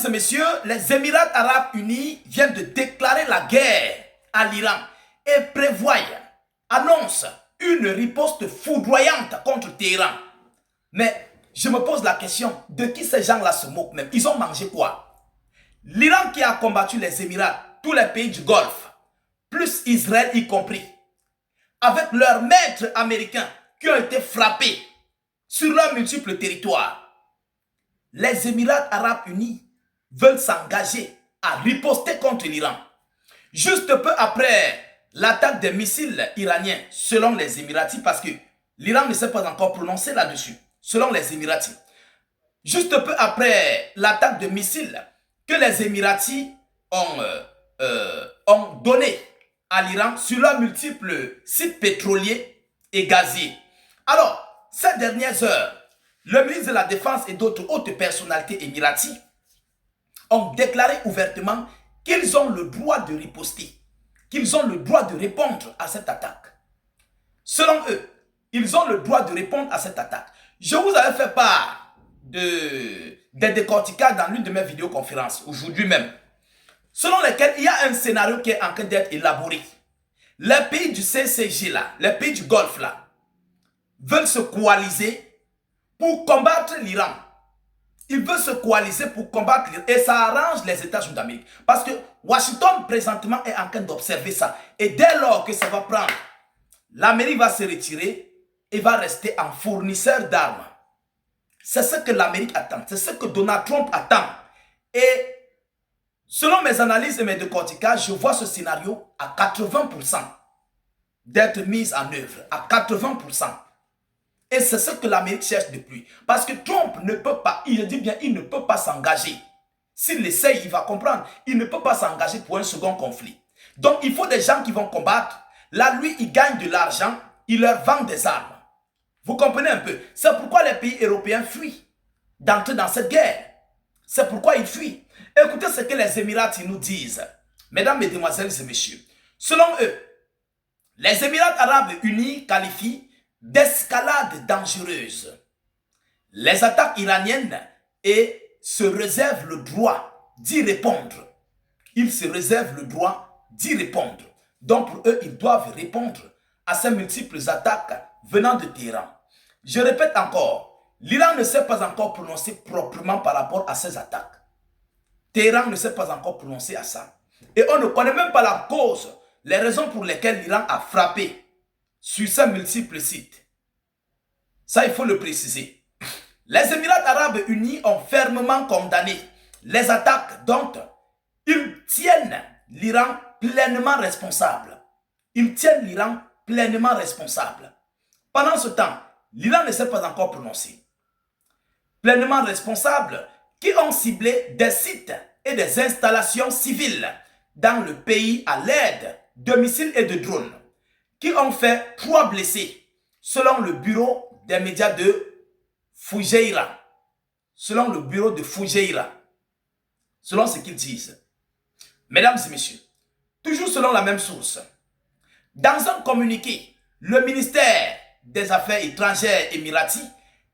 et messieurs, les Émirats arabes unis viennent de déclarer la guerre à l'Iran et annoncent une riposte foudroyante contre Téhéran. Mais je me pose la question, de qui ces gens-là se moquent même? Ils ont mangé quoi? L'Iran qui a combattu les Émirats, tous les pays du Golfe, plus Israël y compris, avec leurs maîtres américains qui ont été frappés sur leurs multiples territoires. Les Émirats arabes unis veulent s'engager à riposter contre l'Iran. Juste peu après l'attaque des missiles iraniens, selon les Émiratis, parce que l'Iran ne s'est pas encore prononcé là-dessus, selon les Émiratis. Juste peu après l'attaque de missiles que les Émiratis ont donné à l'Iran sur leurs multiples sites pétroliers et gaziers. Alors, ces dernières heures, le ministre de la Défense et d'autres hautes personnalités émiratis ont déclaré ouvertement qu'ils ont le droit de riposter, qu'ils ont le droit de répondre à cette attaque. Selon eux, ils ont le droit de répondre à cette attaque. Je vous avais fait part des décorticages dans l'une de mes vidéoconférences, aujourd'hui même, selon lesquels il y a un scénario qui est en train d'être élaboré. Les pays du CCG là, les pays du Golfe là, veulent se coaliser pour combattre l'Iran. Ils veulent se coaliser pour combattre l'Iran. Et ça arrange les États-Unis d'Amérique. Parce que Washington, présentement, est en train d'observer ça. Et dès lors que ça va prendre, l'Amérique va se retirer et va rester en fournisseur d'armes. C'est ce que l'Amérique attend. C'est ce que Donald Trump attend. Et selon mes analyses et mes décorticages, je vois ce scénario à 80% d'être mis en œuvre. À 80%. Et c'est ce que l'Amérique cherche depuis. Parce que Trump ne peut pas, il dit bien, il ne peut pas s'engager. S'il essaye, il va comprendre. Il ne peut pas s'engager pour un second conflit. Donc, il faut des gens qui vont combattre. Là, lui, il gagne de l'argent. Il leur vend des armes. Vous comprenez un peu? C'est pourquoi les pays européens fuient d'entrer dans cette guerre. C'est pourquoi ils fuient. Écoutez ce que les Émiratis nous disent. Mesdames, mesdemoiselles et messieurs. Selon eux, les Émirats arabes unis qualifient d'escalade dangereuse les attaques iraniennes et se réservent le droit d'y répondre. Ils se réservent le droit d'y répondre. Donc pour eux, ils doivent répondre à ces multiples attaques venant de Téhéran. Je répète encore, l'Iran ne s'est pas encore prononcé proprement par rapport à ces attaques. Téhéran ne s'est pas encore prononcé à ça. Et on ne connaît même pas la cause, les raisons pour lesquelles l'Iran a frappé sur ces multiples sites. Ça, il faut le préciser. Les Émirats arabes unis ont fermement condamné les attaques dont ils tiennent l'Iran pleinement responsable. Ils tiennent l'Iran pleinement responsable. Pendant ce temps, l'Iran ne s'est pas encore prononcé. Pleinement responsable qui ont ciblé des sites et des installations civiles dans le pays à l'aide de missiles et de drones, qui ont fait 3 blessés, selon le bureau des médias de Fujairah. Selon le bureau de Fujairah. Selon ce qu'ils disent. Mesdames et messieurs, toujours selon la même source, dans un communiqué, le ministère des Affaires étrangères émirati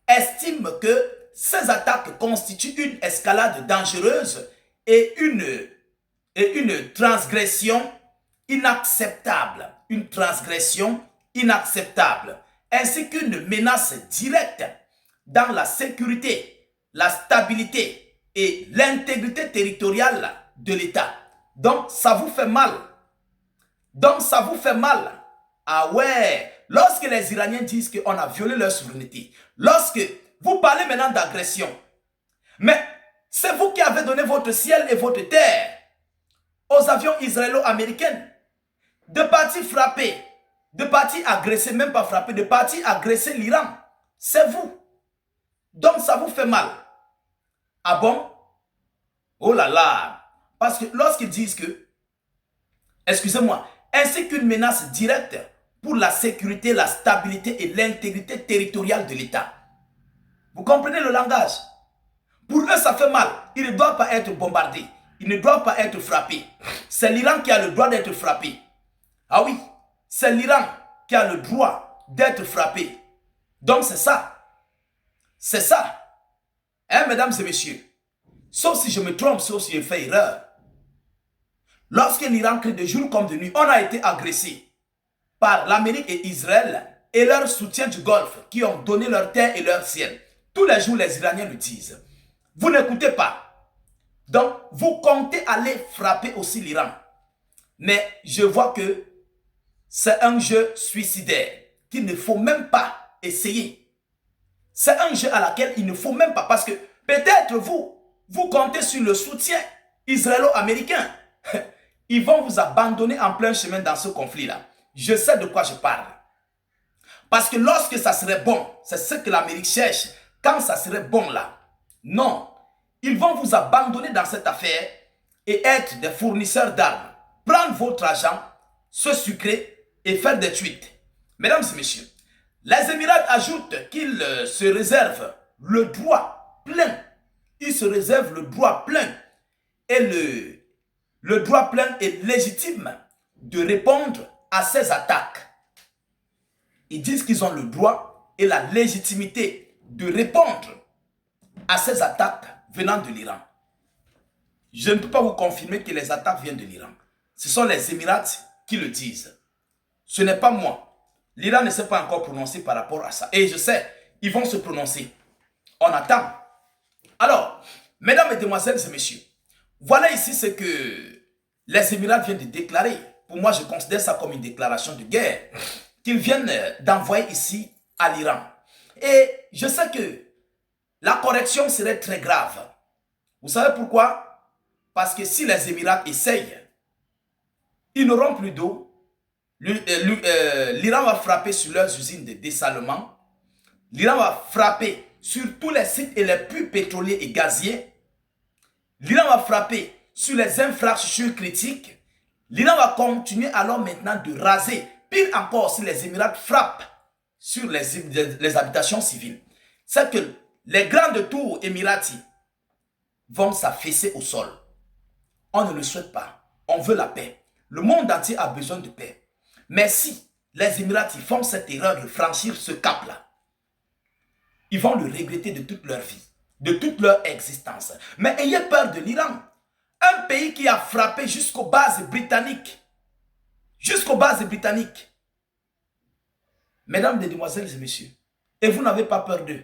estime que ces attaques constituent une escalade dangereuse et une transgression inacceptable. Une transgression inacceptable, ainsi qu'une menace directe dans la sécurité, la stabilité et l'intégrité territoriale de l'État. Donc, ça vous fait mal. Donc, ça vous fait mal. Ah ouais, lorsque les Iraniens disent qu'on a violé leur souveraineté, lorsque vous parlez maintenant d'agression, mais c'est vous qui avez donné votre ciel et votre terre aux avions israélo-américains, de partir frapper, de partir agresser, même pas frapper, de partir agresser l'Iran. C'est vous. Donc ça vous fait mal. Ah bon? Oh là là. Parce que lorsqu'ils disent que, excusez-moi, ainsi qu'une menace directe pour la sécurité, la stabilité et l'intégrité territoriale de l'État. Vous comprenez le langage? Pour eux, ça fait mal. Ils ne doivent pas être bombardés. Ils ne doivent pas être frappés. C'est l'Iran qui a le droit d'être frappé. Ah oui, c'est l'Iran qui a le droit d'être frappé. Donc c'est ça. C'est ça. Hein, mesdames et messieurs? sauf si je me trompe, sauf si je fais erreur. Lorsque l'Iran crie de jour comme de nuit, on a été agressé par l'Amérique et Israël et leur soutien du Golfe qui ont donné leur terre et leur ciel. Tous les jours, les Iraniens le disent. Vous n'écoutez pas. Donc, vous comptez aller frapper aussi l'Iran. Mais je vois que c'est un jeu suicidaire qu'il ne faut même pas essayer. C'est un jeu à laquelle il ne faut même pas, parce que peut-être vous comptez sur le soutien israélo-américain. Ils vont vous abandonner en plein chemin dans ce conflit-là. Je sais de quoi je parle. Parce que lorsque ça serait bon, c'est ce que l'Amérique cherche, quand ça serait bon là, non, ils vont vous abandonner dans cette affaire et être des fournisseurs d'armes, prendre votre argent, se sucrer et faire des tweets. Mesdames et messieurs, les Émirats ajoutent qu'ils se réservent le droit plein. Ils se réservent le droit plein et le droit plein et légitime de répondre à ces attaques. Ils disent qu'ils ont le droit et la légitimité de répondre à ces attaques venant de l'Iran. Je ne peux pas vous confirmer que les attaques viennent de l'Iran. Ce sont les Émirats qui le disent. Ce n'est pas moi. L'Iran ne s'est pas encore prononcé par rapport à ça. Et je sais, ils vont se prononcer. On attend. Alors, mesdames, mesdemoiselles et messieurs, voilà ici ce que les Émirats viennent de déclarer. Pour moi, je considère ça comme une déclaration de guerre qu'ils viennent d'envoyer ici à l'Iran. Et je sais que la correction serait très grave. Vous savez pourquoi? Parce que si les Émirats essayent, ils n'auront plus d'eau. L'Iran va frapper sur leurs usines de dessalement. L'Iran va frapper sur tous les sites et les puits pétroliers et gaziers. L'Iran va frapper sur les infrastructures critiques. L'Iran va continuer alors maintenant de raser. Pire encore, si les Émirats frappent sur les habitations civiles, c'est que les grandes tours émiraties vont s'affaisser au sol. On ne le souhaite pas. On veut la paix. Le monde entier a besoin de paix. Mais si les Émiratis font cette erreur de franchir ce cap-là, ils vont le regretter de toute leur vie, de toute leur existence. Mais ayez peur de l'Iran. Un pays qui a frappé jusqu'aux bases britanniques. Jusqu'aux bases britanniques. Mesdames, mesdemoiselles et messieurs, et vous n'avez pas peur d'eux.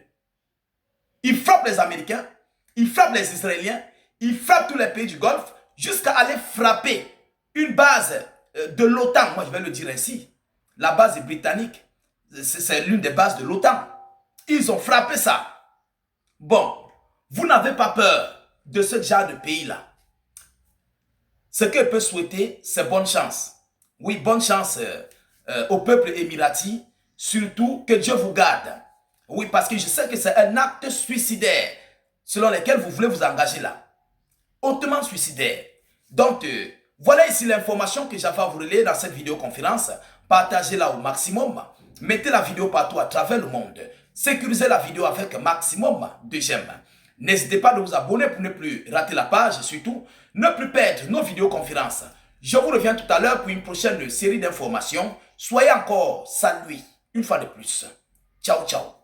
Ils frappent les Américains, ils frappent les Israéliens, ils frappent tous les pays du Golfe, jusqu'à aller frapper une base de l'OTAN. Moi, je vais le dire ainsi. La base britannique, c'est l'une des bases de l'OTAN. Ils ont frappé ça. Bon, vous n'avez pas peur de ce genre de pays-là. Ce que je peux souhaiter, c'est bonne chance. Oui, bonne chance au peuple émirati. Surtout que Dieu vous garde. Oui, parce que je sais que c'est un acte suicidaire selon lequel vous voulez vous engager là. Hautement suicidaire. Donc, voilà ici l'information que j'avais à vous relayer dans cette vidéoconférence. Partagez-la au maximum. Mettez la vidéo partout à travers le monde. Sécurisez la vidéo avec un maximum de j'aime. N'hésitez pas à vous abonner pour ne plus rater la page et surtout ne plus perdre nos vidéoconférences. Je vous reviens tout à l'heure pour une prochaine série d'informations. Soyez encore salués une fois de plus. Ciao, ciao.